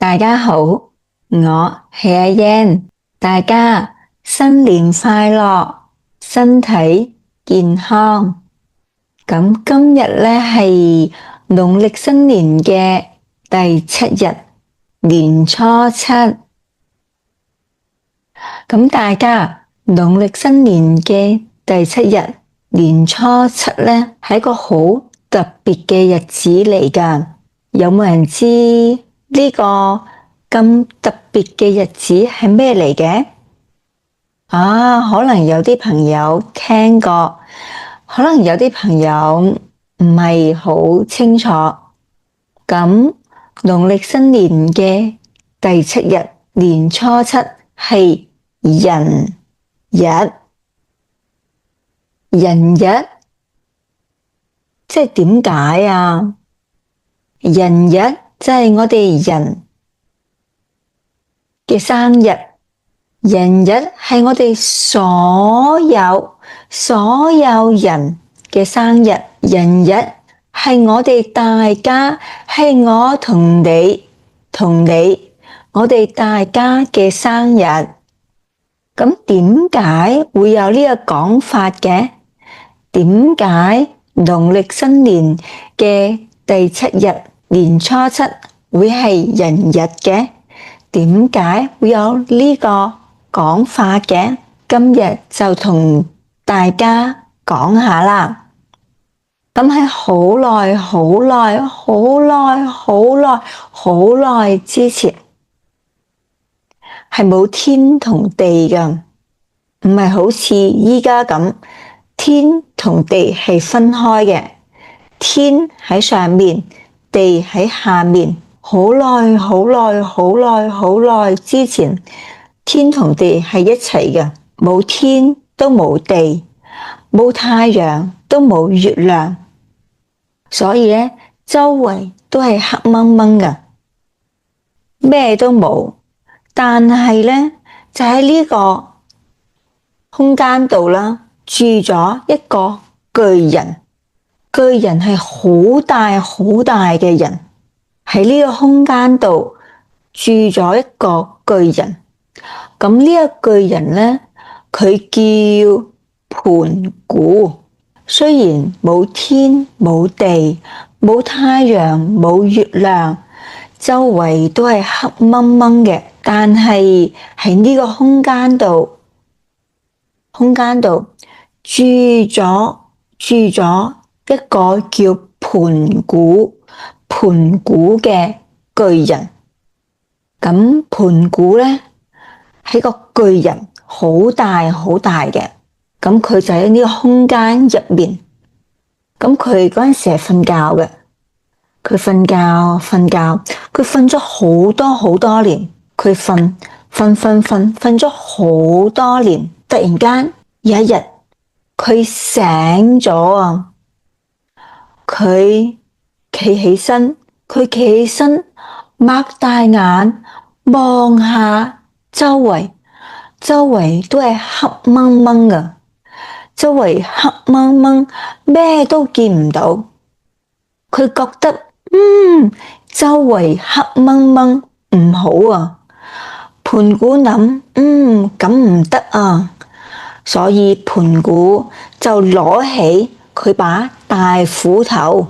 大家好，我係阿 Yan，大家新年快樂，身體健康。咁今日咧係農曆新年嘅第7日，年初七。咁大家農曆新年嘅第7日，年初七咧係一個好特別嘅日子嚟㗎。有冇人知呢個咁特別嘅日子係咩嚟嘅？可能有啲朋友聽過，可能有啲朋友唔係好清楚。咁農曆新年嘅第7日，年初七係人日。人日即係點解啊？人日即係我哋人嘅生日，人日係我哋所有人嘅生日，人日係我哋大家，係我同你，我哋大家嘅生日。咁點解會有呢個講法嘅？點解農曆新年嘅第7日，年初七會係人日嘅？點解會有呢個講法嘅？今日就同大家講下啦。咁喺好耐之前，係冇天同地㗎，唔係好似依家咁，天同地係分開嘅，天喺上面，地喺下面。好耐之前，天同地係一齊嘅，冇天都冇地，冇太陽都冇月亮，所以咧周圍都係黑掹掹嘅，咩都冇。但係咧就喺呢個空間度啦，住咗一個巨人。巨人係好大嘅人，喺呢個空間度住咗一個巨人。咁呢個巨人咧，佢叫盤古。雖然冇天冇地冇太陽冇月亮，周圍都係黑掹掹嘅，但係喺呢個空間度住咗一個叫盤古嘅巨人。咁盤古咧係個巨人，好大嘅。咁佢就喺呢個空間入面。咁佢嗰陣時係瞓覺嘅，佢瞓咗好多年。佢瞓咗好多年，突然間有一日佢醒咗啊！佢企起身，擘大眼望下周圍都係黑掹掹㗎，咩都見唔到。佢覺得周圍黑掹掹唔好啊。盤古諗咁唔得啊，所以盤古就攞起佢把大斧頭，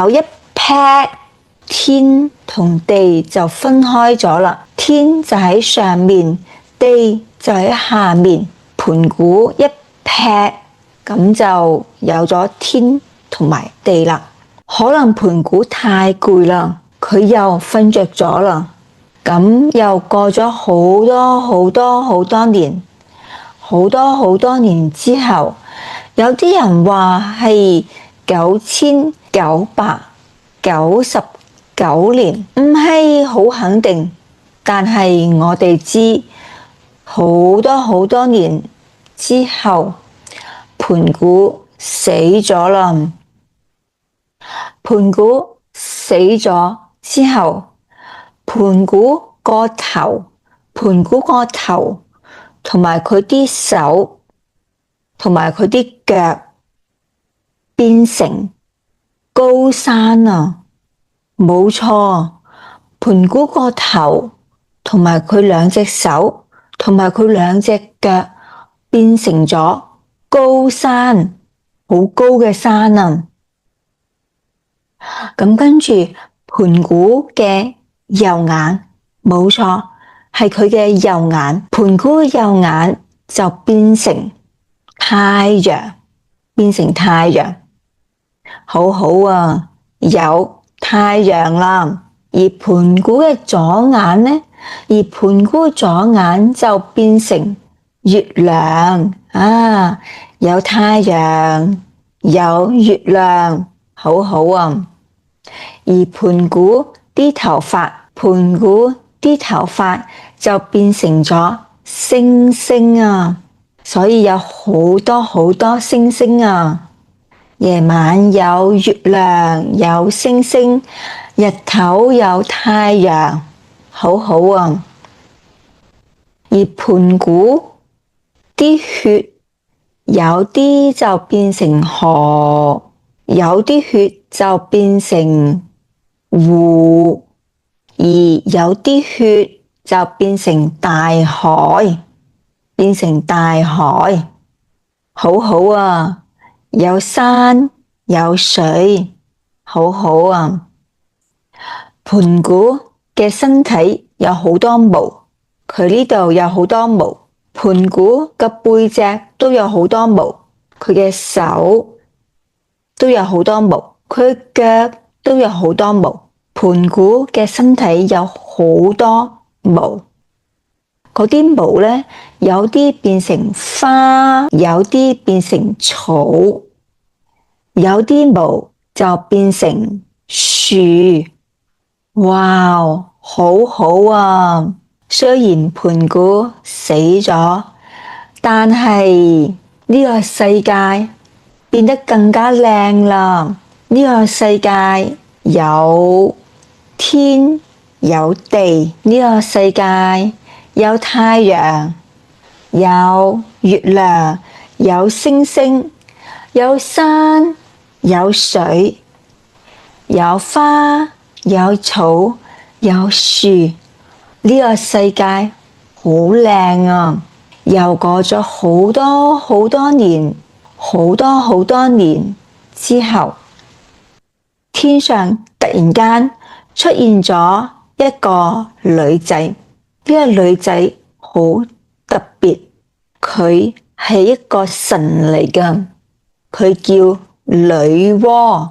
一劈，天同地就分開咗啦。天就喺上面，地就喺下面。盤古一劈，咁就有咗天同埋地啦。可能盤古太攰啦，佢又瞓着咗啦。咁又過咗好多年，好多年之後，有啲人話係9999年，唔係好肯定。但係我哋知好多年之後，盤古死咗啦。盤古死咗之後，盤古個頭同埋佢啲手同埋佢啲腳變成高山啊！冇錯，盤古個頭同埋佢兩隻手同埋佢兩隻腳變成咗高山，好高嘅山啊！咁跟住盤古嘅右眼，冇錯，係佢嘅右眼，盤古嘅右眼就變成太陽，變成太陽，好好啊，有太陽啦。而盤古嘅左眼呢？而盤古嘅左眼就變成月亮啊，有太陽，有月亮，好好啊。而盤古啲頭髮，盤古啲頭髮就變成咗星星啊，所以有好多好多星星啊。夜晚有月亮，有星星，日頭有太陽，好好啊。而盤古啲血有啲就變成河，有啲血就變成湖，而有啲血就變成大海，變成大海，好好啊。有山有水，好好啊。盤古嘅身體有好多毛，佢呢度有好多毛。盤古嘅背脊都有好多毛，佢嘅手都有好多毛，佢腳都有好多毛。盤古嘅身體有好多毛，嗰啲毛呢，有啲變成花，有啲變成草，有啲毛就變成樹。哇，好好啊！雖然盤古死咗，但係呢個世界變得更加靚啦。呢個世界有天有地，呢個世界有太陽，有月亮，有星星，有山，有水，有花，有草，有樹。呢個世界好靚啊！又過咗好多好多年，好多好多年之後，天上突然間出現咗一個女仔。呢個女仔好特別，佢係一個神嚟㗎，佢叫女媧。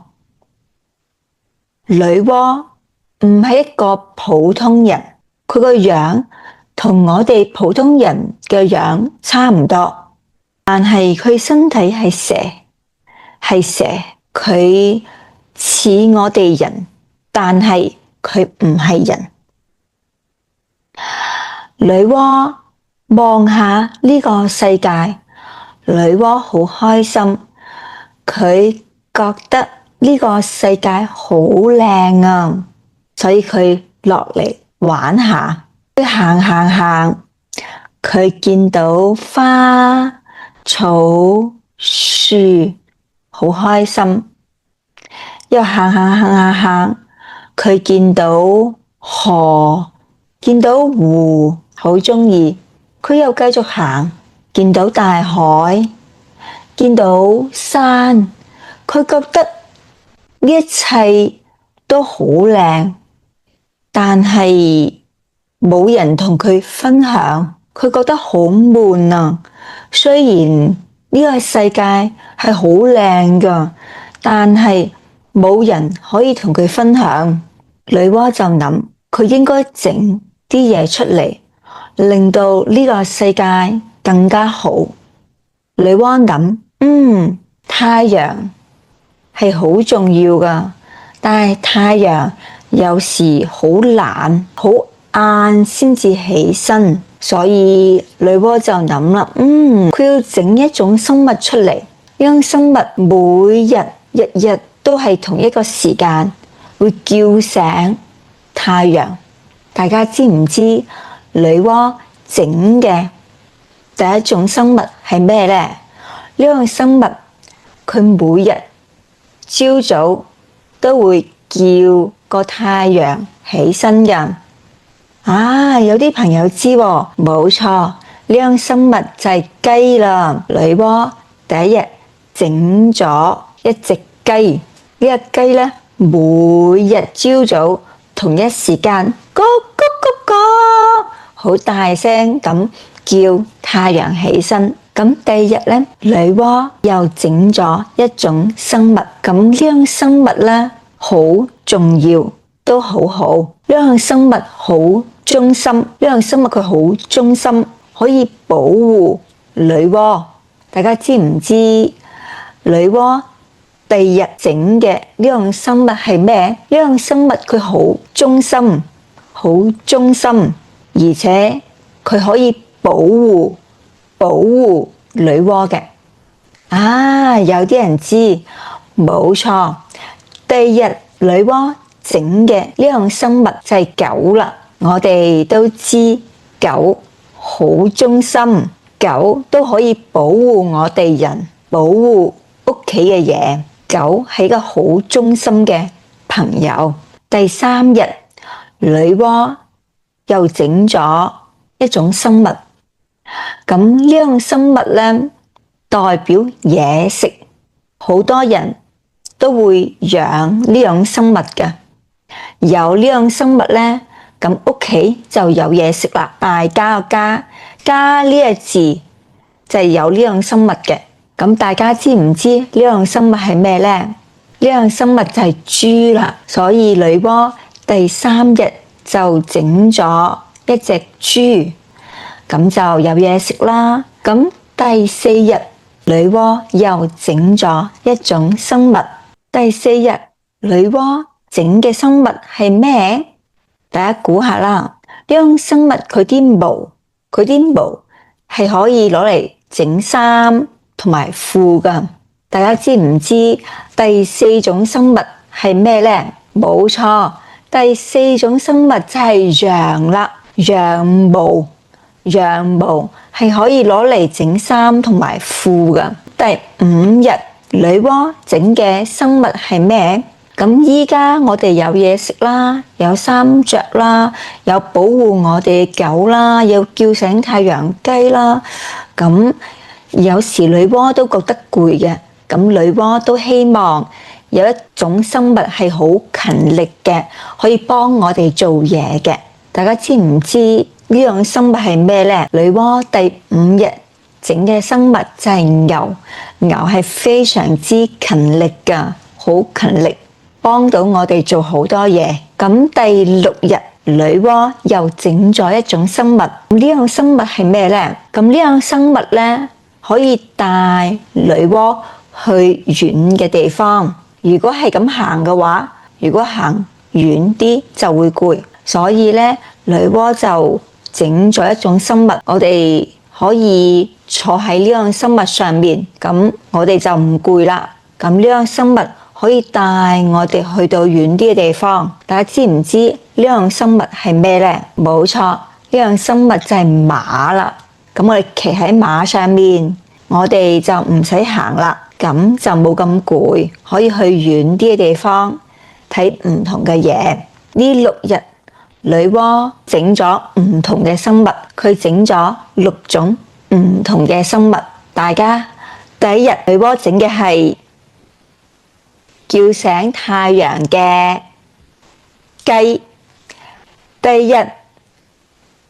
女媧唔係一個普通人，佢個樣同我哋普通人嘅樣差唔多，但係佢身體係蛇，佢似我哋人，但係佢唔係人。女媧望下呢個世界，女媧好開心，佢覺得呢個世界好靚啊，所以佢落嚟玩下。佢行，佢見到花草樹，好開心。又行，佢見到河，見到湖，好鍾意。佢又繼續行，見到大海，見到山，佢覺得呢一切都好靚，但係冇人同佢分享，佢覺得好悶啊。雖然呢個世界係好靚㗎，但係冇人可以同佢分享。女媧就諗，佢應該整啲嘢出嚟，令到呢個世界更加好。女媧諗，太陽係好重要㗎，但係太陽有時好懶，好晏先至起身，所以女媧就諗啦，佢要整一種生物出嚟，呢種生物每日日日都係同一個時間會叫醒太陽。大家知唔知女媧整嘅第一種生物係咩呢？呢種生物佢每日朝早都會叫個太陽起身㗎。啊，有啲朋友知喎，冇錯，呢樣生物就係雞啦。女媧第一日整咗一隻雞，呢隻雞呢，每日朝早同一時間咕咕咕咕，好大聲咁叫太陽起身。咁第二日呢，女媧又整咗一種生物，咁呢樣生物呢，好重要，都好好。呢樣生物好忠心，呢樣生物佢好忠心，可以保護女媧。大家知唔知女媧第二日整嘅呢樣生物係咩？呢樣生物佢好忠心，好忠心，而且佢可以保護女媧嘅。啊，有啲人知，冇錯，第二日女媧整嘅呢樣生物就係狗啦。我哋都知狗好忠心，狗都可以保護我哋人，保護屋企嘅嘢。狗係一個好忠心嘅朋友。第三日，女媧又整咗一種生物，咁呢樣生物呢，代表嘢食，好多人都會養呢樣生物嘅。有呢樣生物呢，咁屋企就有嘢食啦。大家個家呢個字就係有呢樣生物嘅。咁大家知唔知呢樣生物係咩呢？呢樣生物就係豬啦。所以女媧第三日就整咗一隻豬，咁就有嘢食啦。咁第四日女媧又整咗一種生物。第四日女媧整嘅生物係咩？大家估下啦。呢樣生物佢啲毛係可以攞嚟整衫同埋褲噶。大家知唔知第四種生物係咩呢？冇錯，第四種生物就係羊啦。羊毛係可以攞嚟整衫同埋褲噶。第五日女媧整嘅生物係咩？咁依家我哋有嘢食啦，有衫着啦，有保護我哋嘅狗啦，有叫醒太陽雞啦。咁有時女媧都覺得攰嘅，咁女媧都希望有一種生物係好勤力嘅，可以幫我哋做嘢嘅。大家知唔知呢樣生物係咩呢？女媧第五日整嘅生物就係牛，牛係非常之勤力噶，好勤力，幫到我哋做好多嘢。咁第六日女媧又整咗一種生物，呢樣生物係咩呢？咁呢樣生物呢，可以帶女媧去遠嘅地方。如果係咁行嘅話，如果行遠啲就會攰，所以呢，女媧就整咗一種生物，我哋可以坐喺呢樣生物上面，咁我哋就唔攰啦。咁呢樣生物可以帶我哋去到遠啲嘅地方。大家知唔知呢樣生物係咩呢？冇錯，呢樣生物就係馬啦。咁我哋騎喺馬上面，我哋就唔使行啦，咁就冇咁攰，可以去遠啲嘅地方睇唔同嘅嘢。呢六日女媧整咗唔同嘅生物，佢整咗6種唔同嘅生物。大家第一日女媧整嘅係叫醒太陽嘅雞，第二日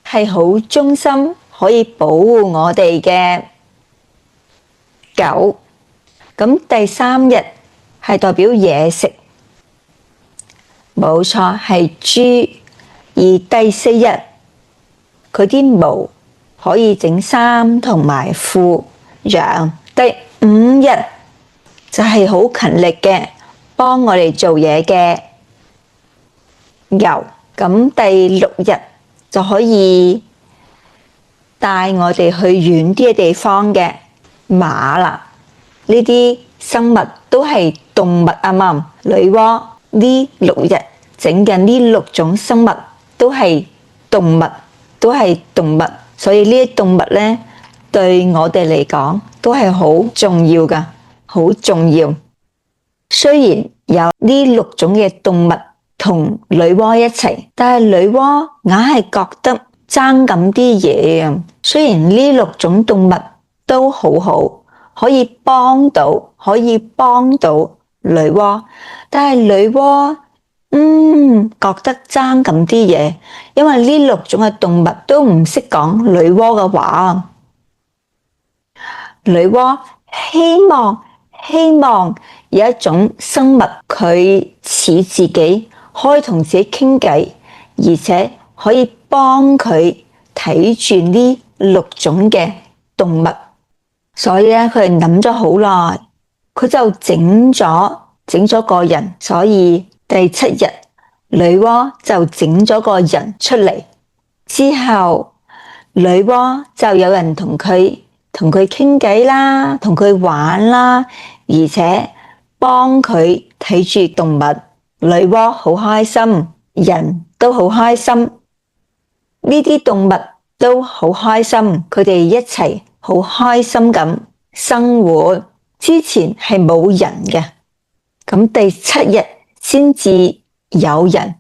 係好忠心，可以保護我哋嘅狗。咁第三日係代表嘢食，冇錯，係豬。而第四日佢啲毛可以整衫同埋褲，羊。第五日就係好勤力嘅，幫我哋做嘢嘅牛。咁第六日就可以帶我哋去遠啲嘅地方嘅馬啦。呢啲生物都係動物啊嘛。女媧呢6日整緊呢6種生物都係動物，所以呢啲動物呢，對我哋嚟講都係好重要噶，好重要。雖然有呢6種嘅動物同女媧一齊，但係女媧硬係覺得爭咁啲嘢啊。雖然呢6種動物都好好，可以幫到女媧，但係女媧覺得爭咁啲嘢，因為呢6種嘅動物都唔識講女媧嘅話。女媧希望有一種生物，佢似自己，可以同自己傾偈，而且可以幫佢睇住呢6種嘅動物。所以咧，佢哋諗咗好耐，佢就整咗個人。所以第7日，女媧就整咗個人出嚟之後，女媧就有人同佢傾偈啦，同佢玩啦，而且幫佢睇住動物。女媧好開心，人都好開心，呢啲動物都好開心，佢哋一齊好開心咁生活。之前係冇人嘅，咁第7日先至有人，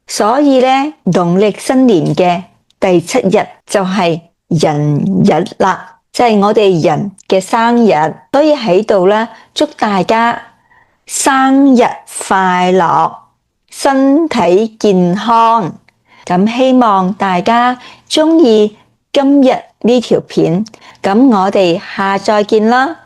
所以咧，農曆新年嘅第7日就係人日啦，就係我哋人嘅生日。所以喺度咧，祝大家生日快樂，身體健康。咁希望大家鍾意今日呢條片，咁我哋下再見啦。